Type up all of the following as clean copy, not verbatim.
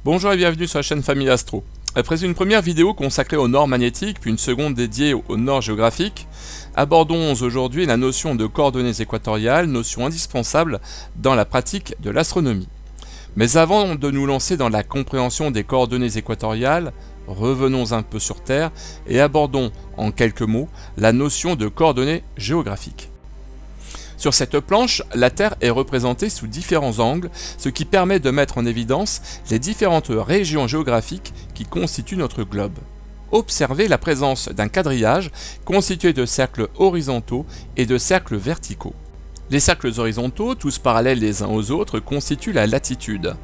Bonjour et bienvenue sur la chaîne Famille Astro. Après une première vidéo consacrée au nord magnétique, puis une seconde dédiée au nord géographique, abordons aujourd'hui la notion de coordonnées équatoriales, notion indispensable dans la pratique de l'astronomie. Mais avant de nous lancer dans la compréhension des coordonnées équatoriales, revenons un peu sur Terre et abordons en quelques mots la notion de coordonnées géographiques. Sur cette planche, la Terre est représentée sous différents angles, ce qui permet de mettre en évidence les différentes régions géographiques qui constituent notre globe. Observez la présence d'un quadrillage constitué de cercles horizontaux et de cercles verticaux. Les cercles horizontaux, tous parallèles les uns aux autres, constituent la latitude.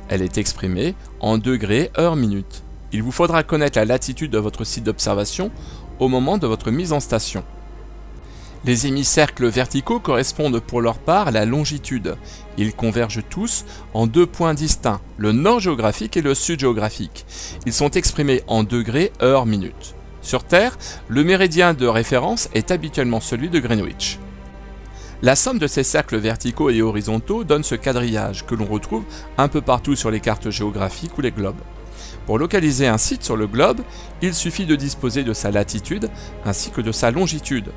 Elle est exprimée en degrés heure-minute. Il vous faudra connaître la latitude de votre site d'observation au moment de votre mise en station. Les hémicercles verticaux correspondent pour leur part à la longitude. Ils convergent tous en deux points distincts, le nord géographique et le sud géographique. Ils sont exprimés en degrés heure-minute. Sur Terre, le méridien de référence est habituellement celui de Greenwich. La somme de ces cercles verticaux et horizontaux donne ce quadrillage que l'on retrouve un peu partout sur les cartes géographiques ou les globes. Pour localiser un site sur le globe, il suffit de disposer de sa latitude ainsi que de sa longitude.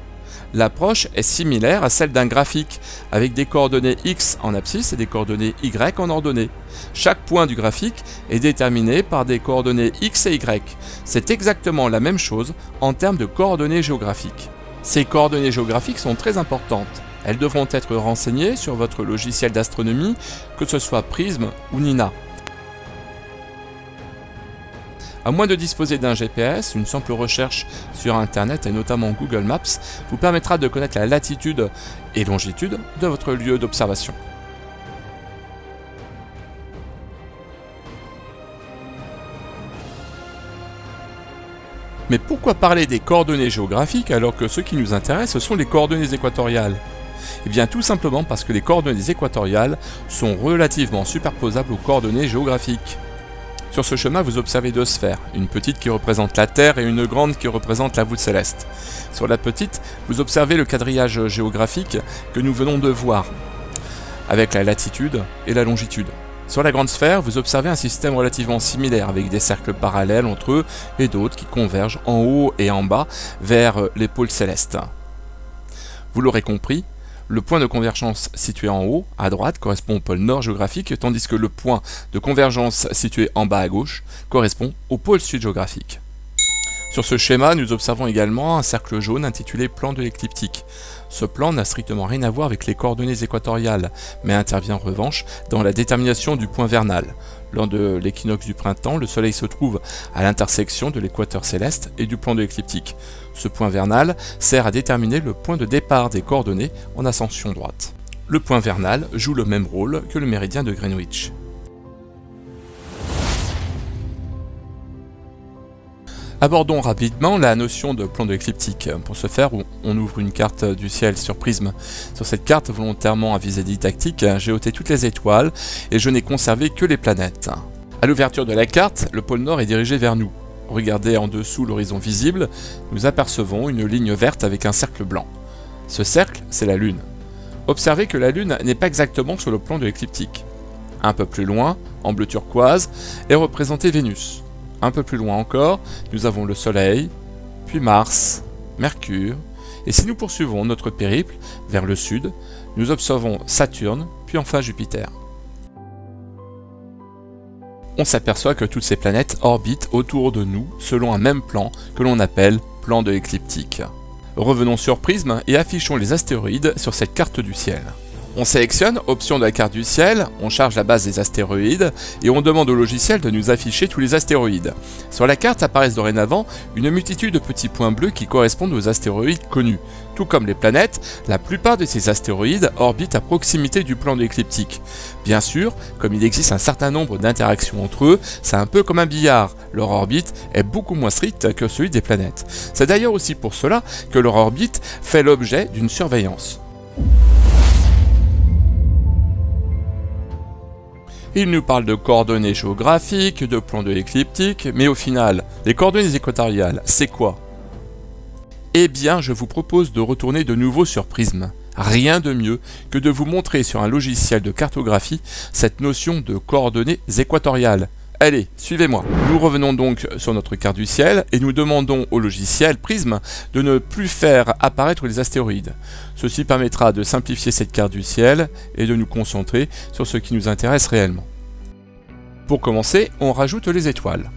L'approche est similaire à celle d'un graphique, avec des coordonnées X en abscisse et des coordonnées Y en ordonnée. Chaque point du graphique est déterminé par des coordonnées X et Y. C'est exactement la même chose en termes de coordonnées géographiques. Ces coordonnées géographiques sont très importantes. Elles devront être renseignées sur votre logiciel d'astronomie, que ce soit Prism ou Nina. À moins de disposer d'un GPS, une simple recherche sur Internet et notamment Google Maps vous permettra de connaître la latitude et longitude de votre lieu d'observation. Mais pourquoi parler des coordonnées géographiques alors que ce qui nous intéresse ce sont les coordonnées équatoriales? Eh bien tout simplement parce que les coordonnées équatoriales sont relativement superposables aux coordonnées géographiques. Sur ce schéma, vous observez deux sphères, une petite qui représente la Terre et une grande qui représente la voûte céleste. Sur la petite, vous observez le quadrillage géographique que nous venons de voir, avec la latitude et la longitude. Sur la grande sphère, vous observez un système relativement similaire, avec des cercles parallèles entre eux et d'autres qui convergent en haut et en bas vers les pôles célestes. Vous l'aurez compris, le point de convergence situé en haut, à droite, correspond au pôle nord géographique, tandis que le point de convergence situé en bas à gauche correspond au pôle sud géographique. Sur ce schéma, nous observons également un cercle jaune intitulé plan de l'écliptique. Ce plan n'a strictement rien à voir avec les coordonnées équatoriales, mais intervient en revanche dans la détermination du point vernal. Lors de l'équinoxe du printemps, le Soleil se trouve à l'intersection de l'équateur céleste et du plan de l'écliptique. Ce point vernal sert à déterminer le point de départ des coordonnées en ascension droite. Le point vernal joue le même rôle que le méridien de Greenwich. Abordons rapidement la notion de plan de l'écliptique. Pour ce faire, on ouvre une carte du ciel sur Prism. Sur cette carte, volontairement à visée didactique, j'ai ôté toutes les étoiles et je n'ai conservé que les planètes. À l'ouverture de la carte, le pôle nord est dirigé vers nous. Regardez en dessous l'horizon visible, nous apercevons une ligne verte avec un cercle blanc. Ce cercle, c'est la Lune. Observez que la Lune n'est pas exactement sur le plan de l'écliptique. Un peu plus loin, en bleu turquoise, est représenté Vénus. Un peu plus loin encore, nous avons le Soleil, puis Mars, Mercure, et si nous poursuivons notre périple vers le sud, nous observons Saturne, puis enfin Jupiter. On s'aperçoit que toutes ces planètes orbitent autour de nous selon un même plan que l'on appelle plan de l'écliptique. Revenons sur Prism et affichons les astéroïdes sur cette carte du ciel. On sélectionne option de la carte du ciel, on charge la base des astéroïdes et on demande au logiciel de nous afficher tous les astéroïdes. Sur la carte apparaissent dorénavant une multitude de petits points bleus qui correspondent aux astéroïdes connus. Tout comme les planètes, la plupart de ces astéroïdes orbitent à proximité du plan de l'écliptique. Bien sûr, comme il existe un certain nombre d'interactions entre eux, c'est un peu comme un billard. Leur orbite est beaucoup moins stricte que celui des planètes. C'est d'ailleurs aussi pour cela que leur orbite fait l'objet d'une surveillance. Il nous parle de coordonnées géographiques, de plans de l'écliptique, mais au final, les coordonnées équatoriales, c'est quoi? Eh bien, je vous propose de retourner de nouveau sur Prism. Rien de mieux que de vous montrer sur un logiciel de cartographie cette notion de coordonnées équatoriales. Allez, suivez-moi. Nous revenons donc sur notre carte du ciel et nous demandons au logiciel Prism de ne plus faire apparaître les astéroïdes. Ceci permettra de simplifier cette carte du ciel et de nous concentrer sur ce qui nous intéresse réellement. Pour commencer, on rajoute les étoiles.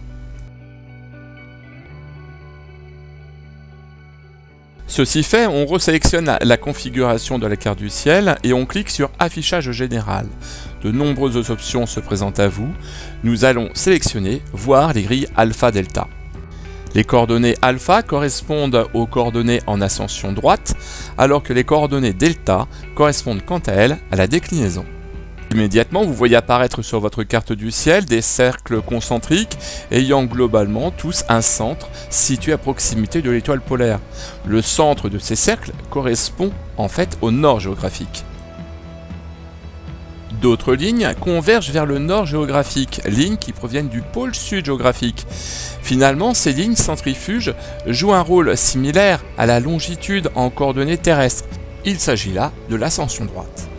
Ceci fait, on resélectionne la configuration de la carte du ciel et on clique sur Affichage général. De nombreuses options se présentent à vous. Nous allons sélectionner Voir les grilles alpha-delta. Les coordonnées alpha correspondent aux coordonnées en ascension droite, alors que les coordonnées delta correspondent quant à elles à la déclinaison. Immédiatement, vous voyez apparaître sur votre carte du ciel des cercles concentriques ayant globalement tous un centre situé à proximité de l'étoile polaire. Le centre de ces cercles correspond en fait au nord géographique. D'autres lignes convergent vers le nord géographique, lignes qui proviennent du pôle sud géographique. Finalement, ces lignes centrifuges jouent un rôle similaire à la longitude en coordonnées terrestres. Il s'agit là de l'ascension droite.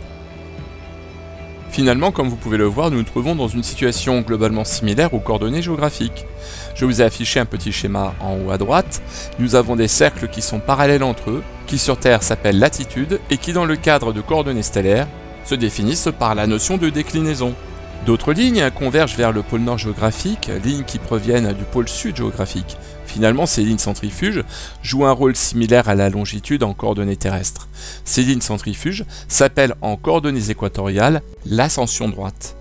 Finalement, comme vous pouvez le voir, nous nous trouvons dans une situation globalement similaire aux coordonnées géographiques. Je vous ai affiché un petit schéma en haut à droite. Nous avons des cercles qui sont parallèles entre eux, qui sur Terre s'appellent latitude et qui dans le cadre de coordonnées stellaires se définissent par la notion de déclinaison. D'autres lignes convergent vers le pôle nord géographique, lignes qui proviennent du pôle sud géographique. Finalement, ces lignes centrifuges jouent un rôle similaire à la longitude en coordonnées terrestres. Ces lignes centrifuges s'appellent en coordonnées équatoriales l'ascension droite.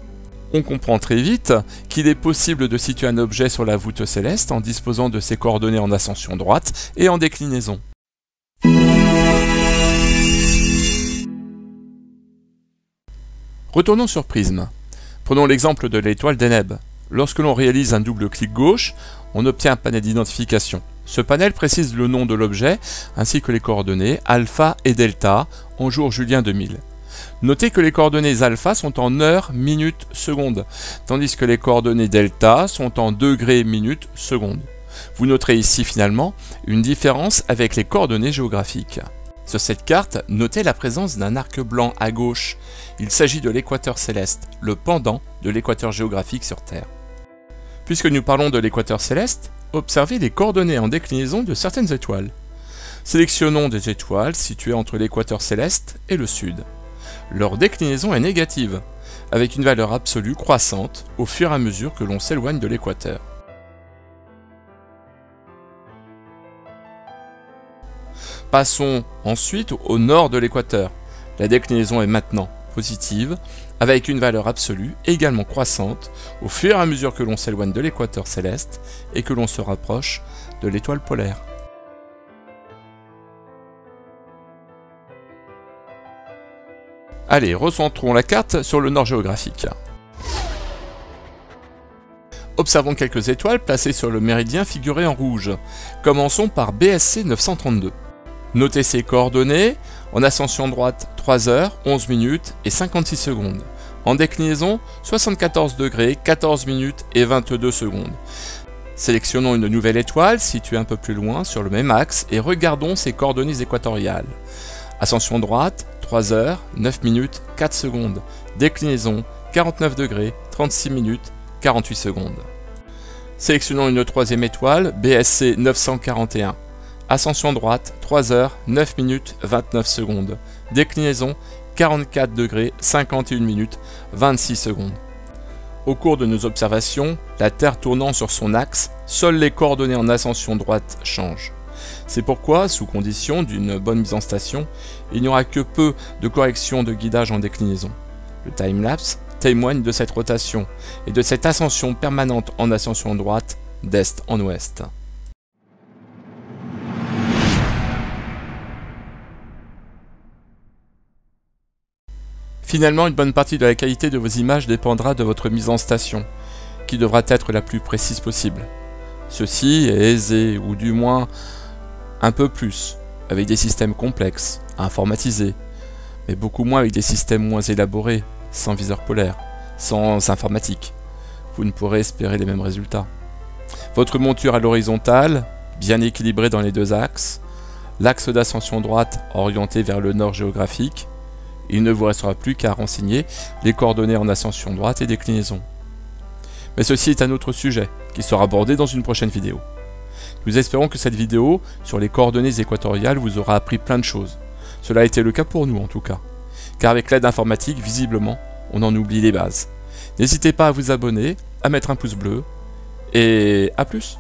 On comprend très vite qu'il est possible de situer un objet sur la voûte céleste en disposant de ses coordonnées en ascension droite et en déclinaison. Retournons sur Prism. Prenons l'exemple de l'étoile Deneb. Lorsque l'on réalise un double clic gauche, on obtient un panel d'identification. Ce panel précise le nom de l'objet ainsi que les coordonnées alpha et delta en jour julien 2000. Notez que les coordonnées alpha sont en heures, minutes, secondes, tandis que les coordonnées delta sont en degrés, minutes, secondes. Vous noterez ici finalement une différence avec les coordonnées géographiques. Sur cette carte, notez la présence d'un arc blanc à gauche. Il s'agit de l'équateur céleste, le pendant de l'équateur géographique sur Terre. Puisque nous parlons de l'équateur céleste, observez les coordonnées en déclinaison de certaines étoiles. Sélectionnons des étoiles situées entre l'équateur céleste et le sud. Leur déclinaison est négative, avec une valeur absolue croissante au fur et à mesure que l'on s'éloigne de l'équateur. Passons ensuite au nord de l'équateur. La déclinaison est maintenant positive, avec une valeur absolue également croissante au fur et à mesure que l'on s'éloigne de l'équateur céleste et que l'on se rapproche de l'étoile polaire. Allez, recentrons la carte sur le nord géographique. Observons quelques étoiles placées sur le méridien figuré en rouge. Commençons par BSC 932. Notez ces coordonnées, en ascension droite 3 heures, 11 minutes et 56 secondes. En déclinaison 74 degrés, 14 minutes et 22 secondes. Sélectionnons une nouvelle étoile située un peu plus loin sur le même axe et regardons ses coordonnées équatoriales. Ascension droite 3 heures, 9 minutes, 4 secondes. Déclinaison 49 degrés, 36 minutes, 48 secondes. Sélectionnons une troisième étoile, BSC 941. Ascension droite, 3 heures, 9 minutes, 29 secondes. Déclinaison, 44 degrés, 51 minutes, 26 secondes. Au cours de nos observations, la Terre tournant sur son axe, seules les coordonnées en ascension droite changent. C'est pourquoi, sous condition d'une bonne mise en station, il n'y aura que peu de corrections de guidage en déclinaison. Le timelapse témoigne de cette rotation et de cette ascension permanente en ascension droite d'est en ouest. Finalement, une bonne partie de la qualité de vos images dépendra de votre mise en station, qui devra être la plus précise possible. Ceci est aisé, ou du moins un peu plus, avec des systèmes complexes, informatisés, mais beaucoup moins avec des systèmes moins élaborés, sans viseur polaire, sans informatique. Vous ne pourrez espérer les mêmes résultats. Votre monture à l'horizontale, bien équilibrée dans les deux axes, l'axe d'ascension droite orienté vers le nord géographique, il ne vous restera plus qu'à renseigner les coordonnées en ascension droite et déclinaison. Mais ceci est un autre sujet, qui sera abordé dans une prochaine vidéo. Nous espérons que cette vidéo sur les coordonnées équatoriales vous aura appris plein de choses. Cela a été le cas pour nous en tout cas. Car avec l'aide informatique, visiblement, on en oublie les bases. N'hésitez pas à vous abonner, à mettre un pouce bleu, et à plus!